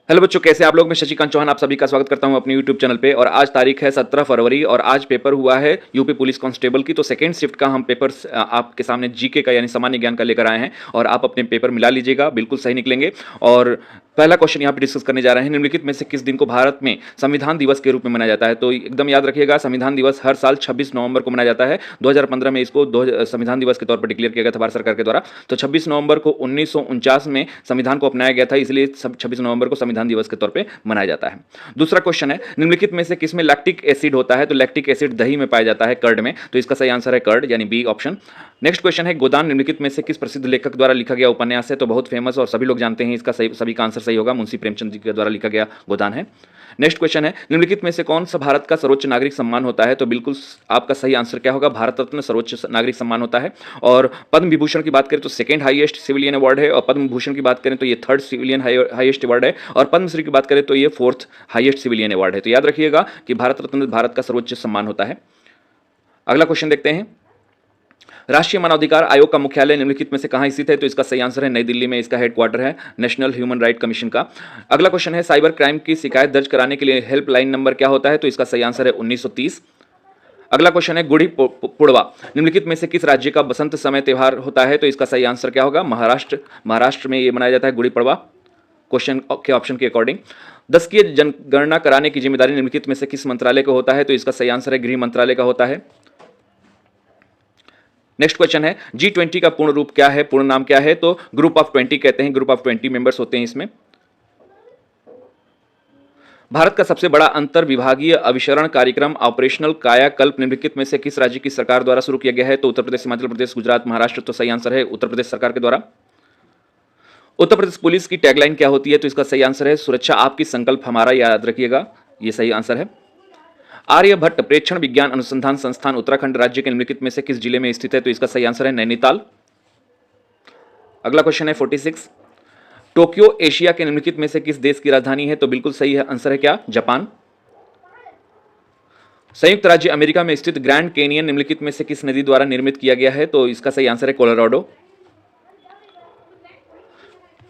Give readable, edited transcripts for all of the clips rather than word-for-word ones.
Hello बच्चों, कैसे आप लोग। मैं शशिकांत चौहान आप सभी का स्वागत करता हूं अपनी यूट्यूब चैनल पे। और आज तारीख है 17 फरवरी और आज पेपर हुआ है यूपी पुलिस कांस्टेबल की। तो सेकंड शिफ्ट का हम पेपर आपके सामने जीके का यानी सामान्य ज्ञान का लेकर आए हैं और आप अपने पेपर मिला लीजिएगा, बिल्कुल सही निकलेंगे। और पहला क्वेश्चन यहाँ पे डिस्कस करने जा रहे हैं, निम्नलिखित में से किस दिन को भारत में संविधान दिवस के रूप में मनाया जाता है। तो एकदम याद रखिएगा, संविधान दिवस हर साल 26 नवंबर को मनाया जाता है। 2015 में इसको संविधान दिवस के तौर पर डिक्लेयर किया गया था भारत सरकार के द्वारा। तो 26 नवंबर को 1949 में संविधान को अपनाया गया था, इसलिए 26 नवंबर को संविधान दिवस के तौर पर मनाया जाता है। दूसरा क्वेश्चन है, निम्नलिखित में से किसमें लैक्टिक एसिड होता है। तो लैक्टिक एसिड दही में पाया जाता है, कर्ड में। तो इसका सही आंसर है कर्ड यानी बी ऑप्शन। नेक्स्ट क्वेश्चन है, गोदान निम्नलिखित में से किस प्रसिद्ध लेखक द्वारा लिखा गया उपन्यास है। तो बहुत फेमस और सभी लोग जानते हैं, इसका सभी का आंसर सही होगा, मुंशी प्रेमचंद जी के द्वारा लिखा गया गोदान है। नेक्स्ट क्वेश्चन है, निम्नलिखित में से कौन सा भारत का सर्वोच्च नागरिक सम्मान होता है। तो बिल्कुल आपका सही आंसर क्या होगा, भारत रत्न सर्वोच्च नागरिक सम्मान होता है। और पद्म विभूषण की बात करें तो सेकंड हाईएस्ट सिविलियन अवार्ड है, और पद्म भूषण की बात करें तो ये थर्ड सिविलियन हाईएस्ट अवार्ड है, और पद्मश्री की बात करें तो ये फोर्थ हाईएस्ट सिविलियन अवार्ड है। तो याद रखिएगा कि भारत रत्न भारत का सर्वोच्च सम्मान होता है। अगला क्वेश्चन देखते हैं, राष्ट्रीय मानवाधिकार आयोग का मुख्यालय निम्नलिखित में से कहां स्थित है। तो इसका सही आंसर है नई दिल्ली में, इसका हेडक्वार्टर है नेशनल ह्यूमन राइट कमीशन का। अगला क्वेश्चन है, साइबर क्राइम की शिकायत दर्ज कराने के लिए हेल्पलाइन नंबर क्या होता है। तो इसका सही आंसर है 1930। अगला क्वेश्चन है, गुड़ी पुड़वा निम्नलिखित में से किस राज्य का बसंत समय त्योहार होता है। तो इसका सही आंसर क्या होगा, महाराष्ट्र में यह मनाया जाता है गुड़ी पड़वा, क्वेश्चन के ऑप्शन के अकॉर्डिंग। 10 की जनगणना कराने की जिम्मेदारी निम्नलिखित में से किस मंत्रालय को होता है। तो इसका सही आंसर है गृह मंत्रालय का होता है। नेक्स्ट क्वेश्चन है, G20 का पूर्ण रूप क्या है, पूर्ण नाम क्या है। तो ग्रुप ऑफ 20 कहते हैं, ग्रुप ऑफ 20 मेंबर्स होते हैं इसमें। भारत का सबसे बड़ा अंतर विभागीय अभिसरण कार्यक्रम ऑपरेशनल कायाकल्प निम्नलिखित में से किस राज्य की सरकार द्वारा शुरू किया गया है। तो उत्तर प्रदेश, हिमाचल प्रदेश, गुजरात, महाराष्ट्र। तो सही आंसर है उत्तर प्रदेश सरकार के द्वारा। उत्तर प्रदेश पुलिस की टैगलाइन क्या होती है। तो इसका सही आंसर है सुरक्षा आपकी संकल्प हमारा, याद रखिएगा, यह सही आंसर है। आर्यभट्ट प्रेक्षण विज्ञान अनुसंधान संस्थान उत्तराखंड राज्य के निम्नलिखित में से किस जिले में स्थित है। तो इसका सही आंसर है नैनीताल। अगला क्वेश्चन है 46, टोक्यो एशिया के निम्नलिखित में से किस देश की राजधानी है। तो बिल्कुल सही है आंसर है क्या, जापान। संयुक्त राज्य अमेरिका में स्थित ग्रैंड कैनियन निम्नलिखित में से किस नदी द्वारा निर्मित किया गया है। तो इसका सही आंसर है कोलोराडो।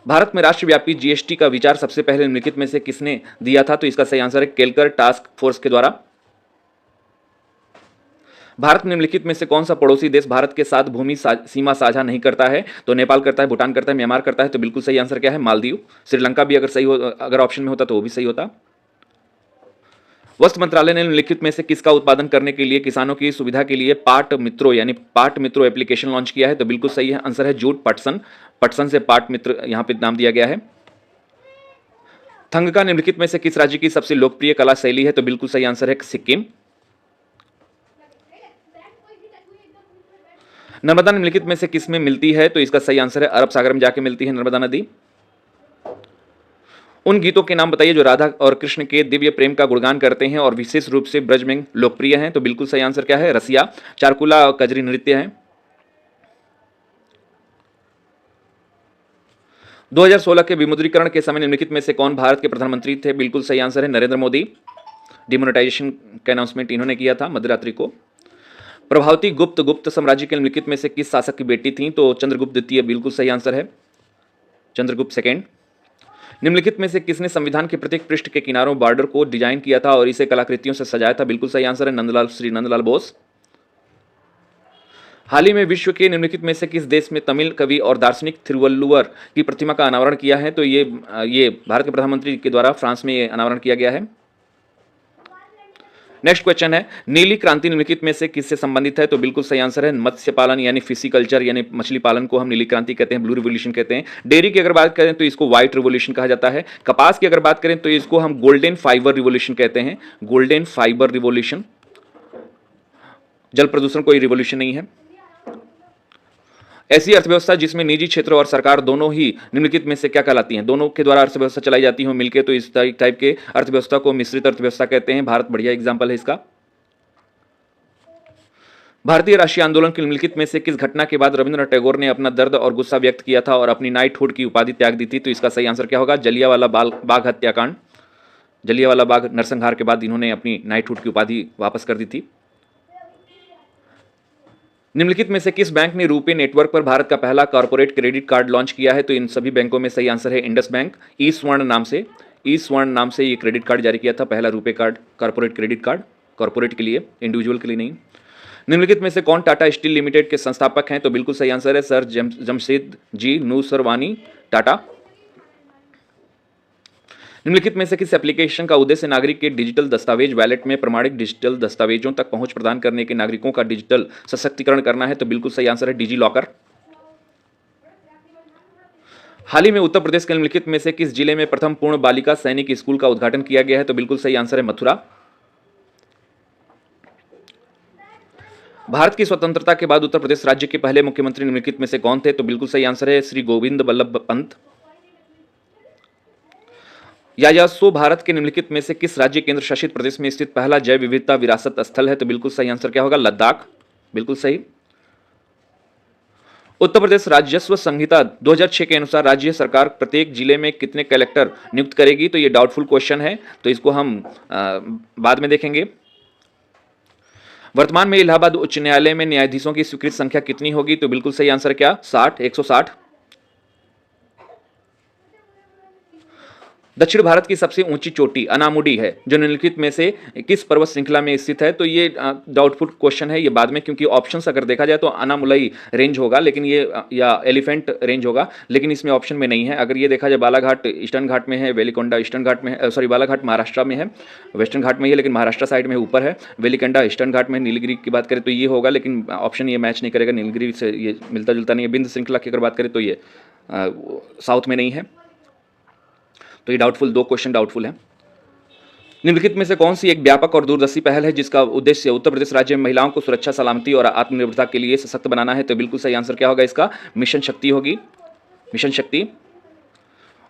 भारत में राष्ट्रव्यापी जीएसटी का विचार सबसे पहले निम्नलिखित में से किसने दिया था। तो इसका सही आंसर है केलकर टास्क फोर्स के द्वारा। भारत निम्नलिखित में से कौन सा पड़ोसी देश भारत के साथ भूमि सीमा साझा नहीं करता है। तो नेपाल करता है, भूटान करता है, म्यांमार करता है। तो बिल्कुल सही आंसर क्या है, मालदीव। श्रीलंका भी अगर सही हो, अगर ऑप्शन में होता तो वो भी सही होता। वस्त्र मंत्रालय ने निम्नलिखित में से किसका उत्पादन करने के लिए किसानों की सुविधा के लिए पाट मित्रों यानी पाट मित्रों एप्लीकेशन लॉन्च किया है। तो बिल्कुल सही है आंसर है जूट पटसन, पटसन से पाट मित्र यहां पे नाम दिया गया है। थंगका निम्नलिखित में से किस राज्य की सबसे लोकप्रिय कला शैली है। तो बिल्कुल सही आंसर है सिक्किम। नर्मदा निम्नलिखित में से किस में मिलती है। तो इसका सही आंसर है अरब सागर में जाके मिलती है नर्मदा नदी। उन गीतों के नाम बताइए जो राधा और कृष्ण के दिव्य प्रेम का गुणगान करते हैं और विशेष रूप से ब्रज में लोकप्रिय हैं। तो बिल्कुल सही आंसर क्या है, रसिया, चारकुला और कजरी नृत्य है। 2016 के विमुद्रीकरण के समय निम्नलिखित में से कौन भारत के प्रधानमंत्री थे। बिल्कुल सही आंसर है नरेंद्र मोदी। डिमोनेटाइजेशन का अनाउंसमेंट इन्होंने किया था मध्यरात्रि को। प्रभावती गुप्त साम्राज्य के निम्नलिखित में से किस शासक की बेटी थी। तो चंद्रगुप्त द्वितीय बिल्कुल सही आंसर है, चंद्रगुप्त सेकेंड। निम्नलिखित में से किसने संविधान के प्रत्येक पृष्ठ के किनारों बॉर्डर को डिजाइन किया था और इसे कलाकृतियों से सजाया था। बिल्कुल सही आंसर है श्री नंदलाल बोस। हाल ही में विश्व के निम्नलिखित में से किस देश में तमिल कवि और दार्शनिक थिरुवल्लुवर की प्रतिमा का अनावरण किया है। तो ये भारत के प्रधानमंत्री के द्वारा फ्रांस में अनावरण किया गया है। नेक्स्ट क्वेश्चन है, नीली क्रांति निम्नलिखित में से किससे संबंधित है। तो बिल्कुल सही आंसर है मत्स्य पालन यानी फिशिकल्चर यानी मछली पालन को हम नीली क्रांति कहते हैं, ब्लू रिवोल्यूशन कहते हैं। डेयरी की अगर बात करें तो इसको व्हाइट रिवोल्यूशन कहा जाता है। कपास की अगर बात करें तो इसको हम गोल्डन फाइबर रिवोल्यूशन कहते हैं, गोल्डन फाइबर रिवोल्यूशन। जल प्रदूषण कोई रिवोल्यूशन नहीं है। ऐसी अर्थव्यवस्था जिसमें निजी क्षेत्र और सरकार दोनों ही निम्नलिखित में से क्या कहलाती हैं, दोनों के द्वारा अर्थव्यवस्था चलाई जाती हो मिलकर, तो इस टाइप के अर्थव्यवस्था को मिश्रित अर्थव्यवस्था कहते हैं। भारत बढ़िया एग्जांपल है इसका। भारतीय राष्ट्रीय आंदोलन के निम्नलिखित में से किस घटना के बाद रविंद्रनाथ टैगोर ने अपना दर्द और गुस्सा व्यक्त किया था और अपनी नाइटहुड की उपाधि त्याग दी थी। तो इसका सही आंसर क्या होगा, जलियांवाला बाग हत्याकांड। जलियांवाला बाग नरसंहार के बाद इन्होंने अपनी नाइटहुड की उपाधि वापस कर दी थी। निम्नलिखित में से किस बैंक ने रुपे नेटवर्क पर भारत का पहला कॉर्पोरेट क्रेडिट कार्ड लॉन्च किया है। तो इन सभी बैंकों में सही आंसर है इंडस बैंक, ई स्वर्ण नाम से। ई स्वर्ण नाम से ये क्रेडिट कार्ड जारी किया था, पहला RuPay card, corporate credit card, corporate के लिए, इंडिविजुअल के लिए नहीं। निम्नलिखित में से कौन टाटा स्टील लिमिटेड के संस्थापक हैं? तो बिल्कुल सही आंसर है सर जमशेद जी नूसरवानी टाटा। निम्नलिखित में से किस एप्लीकेशन का उद्देश्य नागरिक के डिजिटल दस्तावेज वैलेट में प्रमाणित डिजिटल दस्तावेजों तक पहुंच प्रदान करने के नागरिकों का डिजिटल सशक्तिकरण करना है? तो बिल्कुल सही आंसर है डिजी लॉकर। हाल ही में उत्तर प्रदेश के निम्नलिखित में से किस जिले में प्रथम पूर्ण बालिका सैनिक स्कूल का उद्घाटन किया गया है? तो बिल्कुल सही आंसर है मथुरा। भारत की स्वतंत्रता के बाद उत्तर प्रदेश राज्य के पहले मुख्यमंत्री निम्नलिखित में से कौन थे? तो बिल्कुल सही आंसर है श्री गोविंद बल्लभ पंत। यायासो भारत के निम्नलिखित में से किस राज्य केंद्र शासित प्रदेश में स्थित पहला जैव विविधता विरासत स्थल है? तो बिल्कुल सही आंसर क्या होगा? लद्दाख। बिल्कुल सही। उत्तर प्रदेश राजस्व संहिता 2006 के अनुसार राज्य सरकार प्रत्येक जिले में कितने कलेक्टर नियुक्त करेगी? तो ये डाउटफुल क्वेश्चन है, तो इसको हम बाद में देखेंगे। वर्तमान में इलाहाबाद उच्च न्यायालय में न्यायाधीशों की स्वीकृत संख्या कितनी होगी? तो बिल्कुल सही आंसर क्या? 60, 160। दक्षिण भारत की सबसे ऊंची चोटी अनामुडी है, जो निम्नलिखित में से किस पर्वत श्रृंखला में स्थित है? तो ये डाउटफुल क्वेश्चन है, ये बाद में, क्योंकि ऑप्शंस अगर देखा जाए तो अनामुलई रेंज होगा, लेकिन ये या एलिफेंट रेंज होगा, लेकिन इसमें ऑप्शन में नहीं है। अगर ये देखा जाए बालाघाट ईस्टर्न घाट में है, वेलिकोंडा ईस्टर्न घाट में है, सॉरी बालाघाट महाराष्ट्र में है, वेस्टर्न घाट में है, लेकिन महाराष्ट्र साइड में ऊपर है, वेलिकोंडा ईस्टर्न घाट में। नीलगिरी की बात करें तो ये होगा, लेकिन ऑप्शन ये मैच नहीं करेगा, नीलगिरी से ये मिलता जुलता नहीं है। बिंद श्रृंखला की अगर बात करें तो ये साउथ में नहीं है, तो ये डाउटफुल, दो क्वेश्चन डाउटफुल है। निम्नलिखित में से कौन सी एक व्यापक और दूरदर्शी पहल है जिसका उद्देश्य उत्तर प्रदेश राज्य में महिलाओं को सुरक्षा, सलामती और आत्मनिर्भरता के लिए सशक्त बनाना है? तो बिल्कुल सही आंसर क्या होगा इसका? मिशन शक्ति होगी, मिशन शक्ति।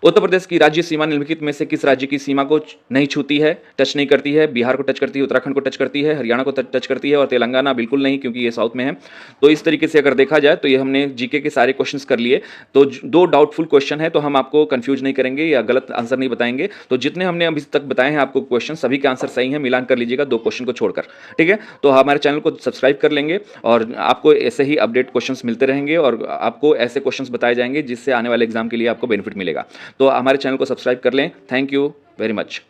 उत्तर प्रदेश की राज्य सीमा निम्नलिखित में से किस राज्य की सीमा को नहीं छूती है, टच नहीं करती है? बिहार को टच करती है, उत्तराखंड को टच करती है, हरियाणा को टच करती है, और तेलंगाना बिल्कुल नहीं, क्योंकि ये साउथ में है। तो इस तरीके से अगर देखा जाए तो ये हमने जीके के सारे क्वेश्चंस कर लिए। तो दो डाउटफुल क्वेश्चन है, तो हम आपको कंफ्यूज नहीं करेंगे या गलत आंसर नहीं बताएंगे। तो जितने हमने अभी तक बताए हैं आपको क्वेश्चन, सभी के आंसर सही है, मिलान कर लीजिएगा दो क्वेश्चन को छोड़कर, ठीक है? तो हमारे चैनल को सब्सक्राइब कर लेंगे और आपको ऐसे ही अपडेट क्वेश्चन मिलते रहेंगे और आपको ऐसे क्वेश्चन बताए जाएंगे जिससे आने वाले एग्जाम के लिए आपको बेनिफिट मिलेगा। तो हमारे चैनल को सब्सक्राइब कर लें। Thank you very much.